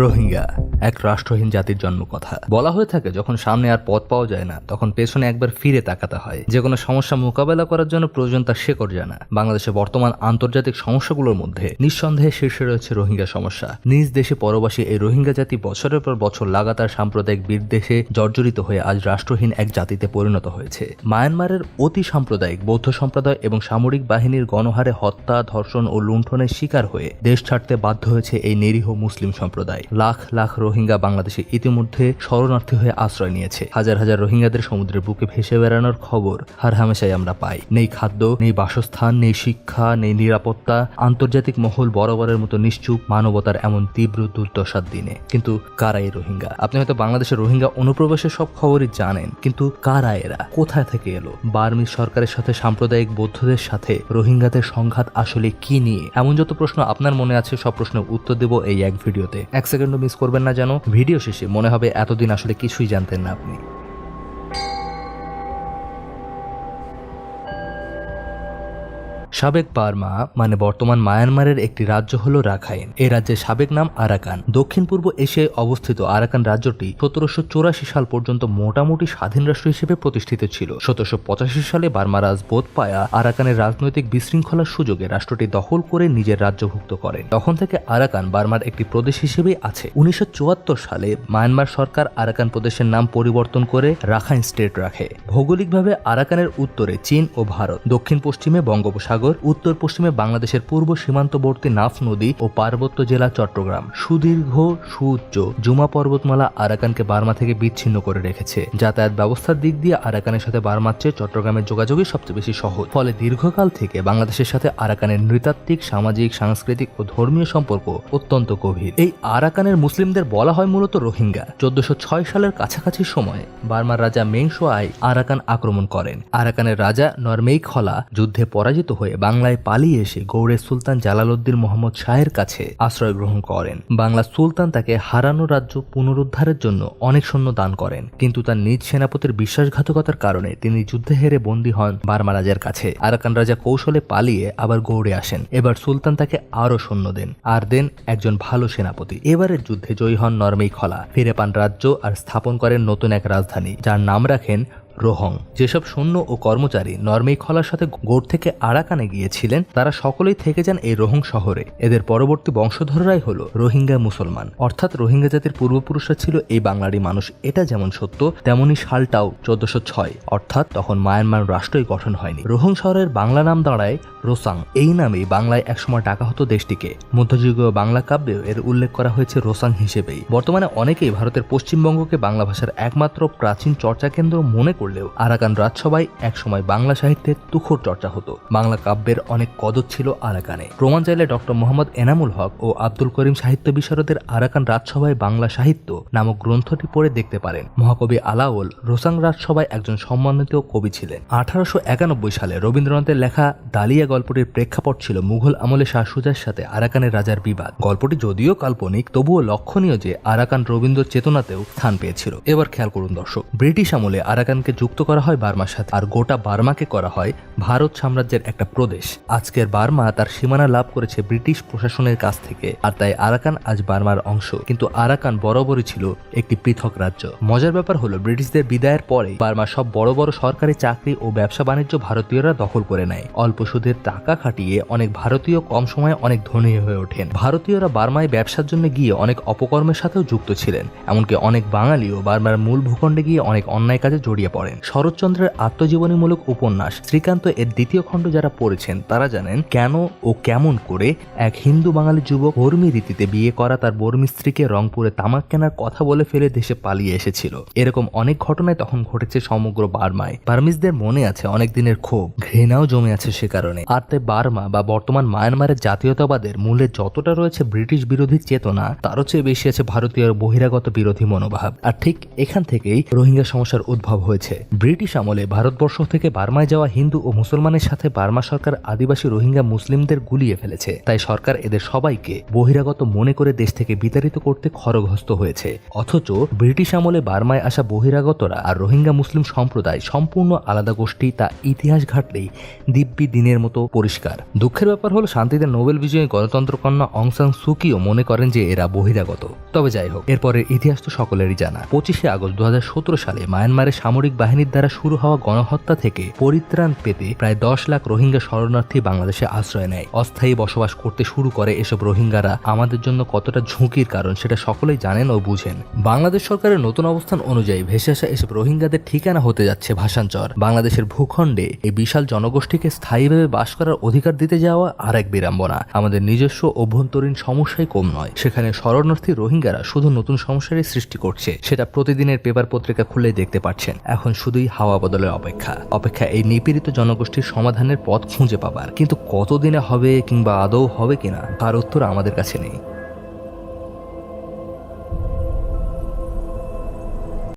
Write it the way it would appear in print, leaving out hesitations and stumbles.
রোহিঙ্গা এক রাষ্ট্রহীন জাতির জন্মকথা। বলা হয়ে থাকে যখন সামনে আর পথ পাওয়া যায় না তখন পেছনে একবার ফিরে তাকাতে হয়। যে কোনো সমস্যা মোকাবেলা করার জন্য প্রয়োজন তার শেকড় জানা। বাংলাদেশের বর্তমান আন্তর্জাতিক সমস্যাগুলোর মধ্যে নিঃসন্দেহে শীর্ষে রয়েছে রোহিঙ্গা সমস্যা। নিজ দেশে পরবাসী এই রোহিঙ্গা জাতি বছরের পর বছর লাগাতার সাম্প্রদায়িক বিদ্বেষে জর্জরিত হয়ে আজ রাষ্ট্রহীন এক জাতিতে পরিণত হয়েছে। মায়ানমারের অতি সাম্প্রদায়িক বৌদ্ধ সম্প্রদায় এবং সামরিক বাহিনীর গণহারে হত্যা, ধর্ষণ ও লুণ্ঠনের শিকার হয়ে দেশ ছাড়তে বাধ্য হয়েছে এই নিরীহ মুসলিম সম্প্রদায়। লাখ লাখ রোহিঙ্গা বাংলাদেশে ইতিমধ্যে শরণার্থী হয়ে আশ্রয় নিয়েছে। হাজার হাজার রোহিঙ্গাদের সমুদ্রের বুকে ভেসে বেড়ানোর খবর হার হামেশাই আমরা পাই। নেই খাদ্য, নেই বাসস্থান, নেই শিক্ষা, নেই নিরাপত্তা। আন্তর্জাতিক মহল বরাবরের মতো নিশ্চুপ মানবতার এমন তীব্র দুর্দশার দিনে। কিন্তু কারা এই রোহিঙ্গা? আপনি হয়তো বাংলাদেশের রোহিঙ্গা অনুপ্রবেশের সব খবরই জানেন, কিন্তু কারা এরা, কোথায় থেকে এলো? বার্মিজ সরকারের সাথে সাম্প্রদায়িক বৌদ্ধদের সাথে রোহিঙ্গাদের সংঘাত আসলে কি নিয়ে? এমন যত প্রশ্ন আপনার মনে আছে সব প্রশ্নের উত্তর দেব এই এক ভিডিওতে। এক সেকেন্ডও মিস করবেন না যেন। ভিডিও শেষে মনে হবে এতদিন আসলে কিছুই জানতেন না আপনি। সাবেক বার্মা মানে বর্তমান মায়ানমারের একটি রাজ্য হল রাখাইন। এই রাজ্যের সাবেক নাম আরাকান। দক্ষিণ পূর্ব এশিয়ায় অবস্থিত আরাকান রাজ্যটি 1784 সাল পর্যন্ত মোটামুটি স্বাধীন রাষ্ট্র হিসেবে প্রতিষ্ঠিত ছিল। 1785 সালে বার্মারাজ বোধপায়া আরাকানের রাজনৈতিক বিশৃঙ্খলার সুযোগে রাষ্ট্রটি দখল করে নিজের রাজ্যভুক্ত করেন। তখন থেকে আরাকান বার্মার একটি প্রদেশ হিসেবেই আছে। 1974 সালে মায়ানমার সরকার আরাকান প্রদেশের নাম পরিবর্তন করে রাখাইন স্টেট রাখে। ভৌগোলিকভাবে আরাকানের উত্তরে চীন ও ভারত, দক্ষিণ পশ্চিমে বঙ্গোপসাগর, উত্তর পশ্চিমে বাংলাদেশের পূর্ব সীমান্তবর্তী নাফ নদী ও পার্বত্য জেলা চট্টগ্রাম। সুদীর্ঘ সুউচ্চ জুমা পর্বতমালা আরাকানকে বার্মা থেকে বিচ্ছিন্ন করে রেখেছে। যাতায়াত ব্যবস্থার দিক দিয়ে আরাকানের সাথে বার্মার চেয়ে চট্টগ্রামের যোগাযোগই সবচেয়ে বেশি সহজ। ফলে দীর্ঘকাল থেকে বাংলাদেশের সাথে আরাকানের নৃতাত্ত্বিক, সামাজিক, সাংস্কৃতিক ও ধর্মীয় সম্পর্ক অত্যন্ত গভীর। এই আরাকানের মুসলিমদের বলা হয় মূলত রোহিঙ্গা। 1406 সালের কাছাকাছি সময়ে বার্মার রাজা মেংশোয়াই আরাকান আক্রমণ করেন। আরাকানের রাজা নরমেইখলা যুদ্ধে পরাজিত হয়ে বাংলায় পালিয়ে এসে গৌড়ের সুলতান জালালউদ্দিন মোহাম্মদ শাহের কাছে আশ্রয় গ্রহণ করেন। বাংলা সুলতান তাকে হারানো রাজ্য পুনরুদ্ধারের জন্য অনেক সৈন্য দান করেন, কিন্তু তার নিজ সেনাপতির বিশ্বাসঘাতকতার কারণে তিনি যুদ্ধে হেরে বন্দী হন বার্মা রাজার কাছে। আরাকান রাজা কৌশলে পালিয়ে আবার গৌড়ে আসেন। এবার সুলতান তাকে আরো সৈন্য দেন, আর দেন একজন ভালো সেনাপতি। এবারের যুদ্ধে জয়ী হন নরমেইখলা, ফিরে পান রাজ্য আর স্থাপন করেন নতুন এক রাজধানী, যার নাম রাখেন রোহং। যেসব সৈন্য ও কর্মচারী নরমেইখলার সাথে গৌড় থেকে আরাকানে গিয়েছিলেন তারা সকলেই থেকে যান এই রোহং শহরে। এদের পরবর্তী বংশধররাই হলো রোহিঙ্গা মুসলমান, অর্থাৎ রোহিঙ্গা জাতির পূর্বপুরুষরা ছিল এই বাংলারই মানুষ। এটা যেমন সত্য তেমনি সালটাও 1406, অর্থাৎ তখন মায়ানমার রাষ্ট্রই গঠন হয়নি। রোহং শহরের বাংলা নাম দাঁড়ায় রোসাং। এই নামেই বাংলায় একসময় ডাকা হতো দেশটিকে। মধ্যযুগীয় বাংলা কাব্যেও এর উল্লেখ করা হয়েছে রোসাং হিসেবেই। বর্তমানে অনেকেই ভারতের পশ্চিমবঙ্গকে বাংলা ভাষার একমাত্র প্রাচীন চর্চা কেন্দ্র মনে করলেও আরাকান রাজসভায় একসময় বাংলা সাহিত্যের তুখর চর্চা হতো। বাংলা কাব্যের অনেক কদর ছিল আরাকানে। প্রমাণ চাইলে ডক্টর মোহাম্মদ এনামুল হক ও আব্দুল করিম সাহিত্য বিশারদের আরাকান রাজসভায় বাংলা সাহিত্য নামক গ্রন্থটি পড়ে দেখতে পারেন। মহাকবি আলাওল রোসাং রাজসভায় একজন সম্মানিত কবি ছিলেন। 1891 সালে রবীন্দ্রনাথের লেখা ডালিয়া গল্পটির প্রেক্ষাপট ছিল মুঘল আমলে শাহ সুজার সাথে আরাকানের রাজার বিবাদ। গল্পটি যদিও কাল্পনিক, তবুও লক্ষণীয় যে আরাকান রবীন্দ্র চেতনাতেও স্থান পেয়েছিল। এবার খেয়াল করুন দর্শক, ব্রিটিশ আমলে আরাকানকে যুক্ত করা হয় বার্মার সাথে, আর গোটা বার্মাকে করা হয় ভারত সাম্রাজ্যের একটা প্রদেশ। আজকের বার্মা তার সীমানা লাভ করেছে ব্রিটিশ প্রশাসনের কাছ থেকে, আর তাই আরাকান আজ বার্মার অংশ। কিন্তু আরাকান বরাবরই ছিল একটি পৃথক রাজ্য। মজার ব্যাপার হলো ব্রিটিশদের বিদায়ের পরে বার্মার সব বড় বড় সরকারি চাকরি ও ব্যবসা বাণিজ্য ভারতীয়রা দখল করে নেয়। অল্প সুদের টাকা খাটিয়ে অনেক ভারতীয় কম সময়ে অনেক ধনী হয়ে ওঠেন। ভারতীয়রা বার্মায় ব্যবসার জন্য গিয়ে অনেক অপকর্মের সাথেও যুক্ত ছিলেন। এমনকি অনেক বাঙালিও বার্মার মূল ভূখণ্ডে গিয়ে অনেক অন্যায় কাজে জড়িয়ে পড়েন। শরৎচন্দ্রের আত্মজীবনীমূলক উপন্যাস শ্রীকান্ত এর দ্বিতীয় খণ্ড যারা পড়েছেন তারা জানেন কেন ও কেমন করে এক হিন্দু বাঙালি যুবক বর্মী রীতিতে বিয়ে করা তার বর্মী স্ত্রীকে রংপুরে তামাক কেনার কথা বলে ফেলে দেশে পালিয়ে এসেছিল। এরকম অনেক ঘটনায় তখন ঘটেছে সমগ্র বার্মায়। বার্মিজদের মনে আছে অনেক দিনের ক্ষোভ, ঘৃণাও জমে আছে সে কারণে। আর তাই বার্মা বা বর্তমান মায়ানমারের জাতীয়তাবাদের মূলে যতটা রয়েছে ব্রিটিশ বিরোধী চেতনা, তারও চেয়ে বেশি আছে ভারতীয় বহিরাগত বিরোধী মনোভাব। আর ঠিক এখান থেকেই রোহিঙ্গা সমস্যার উদ্ভব হয়েছে। চলছে। ব্রিটিশ আমলে ভারতবর্ষ থেকে বার্মায় যাওয়া হিন্দু ও মুসলমানের সাথে বার্মা সরকার আদিবাসী রোহিঙ্গা মুসলিমদের গুলিয়ে ফেলেছে। তাই সরকার এদের সবাইকে বহিরাগত মনে করে দেশ থেকে বিতাড়িত করতে খড়গহস্ত হয়েছে। অথচ ব্রিটিশ আমলে বার্মায় আসা বহিরাগতরা আর রোহিঙ্গা মুসলিম সম্প্রদায় সম্পূর্ণ আলাদা গোষ্ঠী, তা ইতিহাস ঘাটলেই দিব্যি দিনের মতো পরিষ্কার। দুঃখের ব্যাপার হলো শান্তিতে নোবেল বিজয়ী গণতন্ত্র কন্যা অং সান সুকিও মনে করেন যে এরা বহিরাগত। তবে যাই হোক, এরপরের ইতিহাস তো সকলেরই জানা। 25শে আগস্ট 2017 সালে মায়ানমারের সামরিক বাহিনীর দ্বারা শুরু হওয়া গণহত্যা থেকে পরিত্রাণ পেতে প্রায় 10 লাখ রোহিঙ্গা শরণার্থী বাংলাদেশে আশ্রয় নেয়। অস্থায়ী বসবাস করতে শুরু করে এসব রোহিঙ্গারা আমাদের জন্য কতটা ঝুঁকির কারণ সেটা সকলেই জানেন ও বুঝেন। বাংলাদেশ সরকারের নতুন অবস্থান অনুযায়ী ভেসে আসা এসব রোহিঙ্গাদের ঠিকানা হতে যাচ্ছে ভাষাঞ্চর। বাংলাদেশের ভূখণ্ডে এই বিশাল জনগোষ্ঠীকে স্থায়ীভাবে বাস করার অধিকার দিতে যাওয়া আর এক বিড়ম্বনা। আমাদের নিজস্ব অভ্যন্তরীণ সমস্যাই কম নয়, সেখানে শরণার্থী রোহিঙ্গারা শুধু নতুন সমস্যারই সৃষ্টি করছে। সেটা প্রতিদিনের পেপার পত্রিকা খুলেই দেখতে পাচ্ছেন। এখন শুধুই হাওয়া বদলের অপেক্ষা এই নিপীড়িত জনগোষ্ঠীর সমাধানের পথ খুঁজে পাবার। কিন্তু কতদিনে হবে কিংবা আদৌ হবে কিনা তার উত্তর আমাদের কাছে নেই।